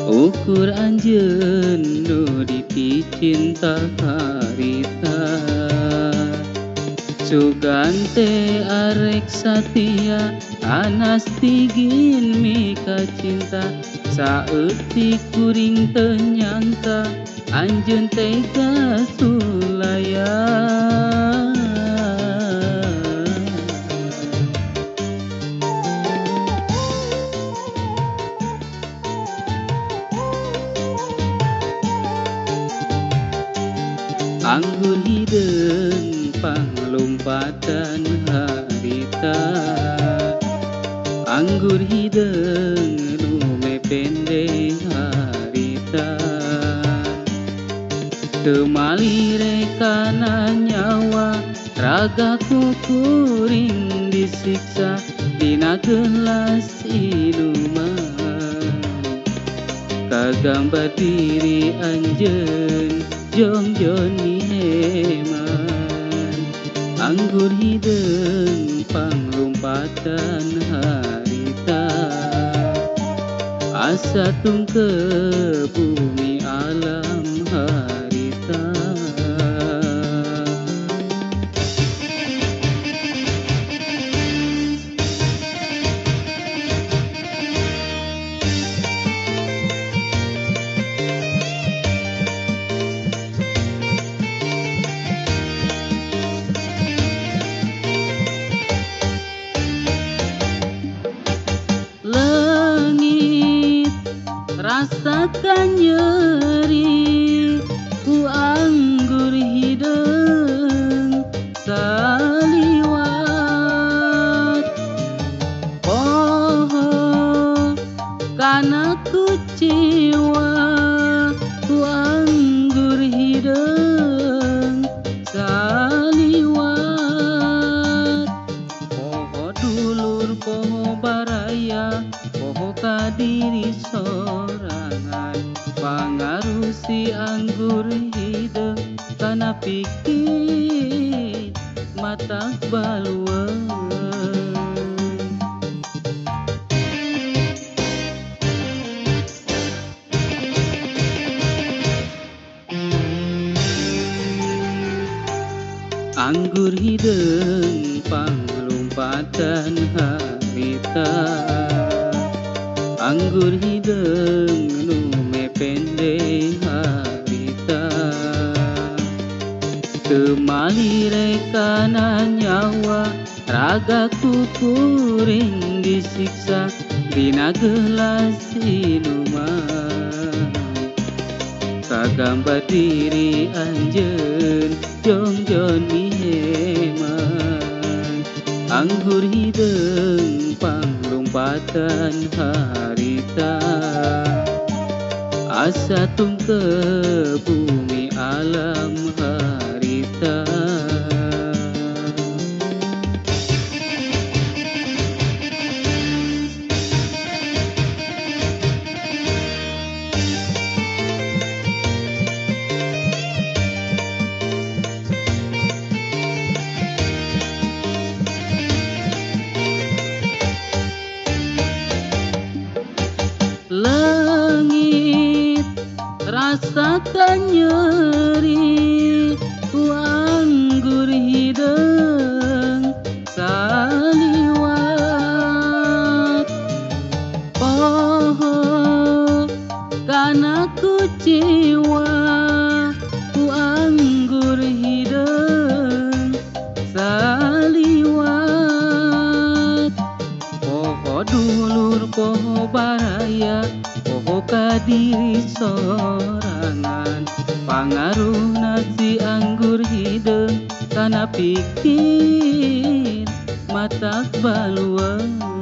Ukur anjeun nu dicinta harita Sugante arek satia anas tigin mika cinta Saeutik kuring teu nyangka anjeun tega sulaya Anggur hideung panglompatan harita Anggur hideung nu mepende harita Teu malire kana nyawa ragaku kuring disiksa dina gelas inuman Kagambar diri anjeun jongjon heman Anggur hideung panglompatan harita Asa tungke bumi alam harita Rasakan nyeri ku anggur hideung saliwat Poho kana kuciwa ku anggur hideung saliwat Poho dulur poho baraya poho kadiri sorangan Pangaruh si anggur hideung kana pikir matak balueun Anggur hideung panglompatan harita Anggur hideung nu mepende harita Teu malire kana nyawa ragaku kuring disiksa dina gelas inuman Kagambar diri anjeun jongjon heman Anggur hideung panglompatan harita Asa tungke bumi alam harita Langit rasakan nyeri ku anggur hideung saliwat Poho kana kuciwa ku anggur hideung saliwat Poho dulur poho baraya poho kadiri sorangan Pangaruh nasi anggur hideung kana pikir matak balueun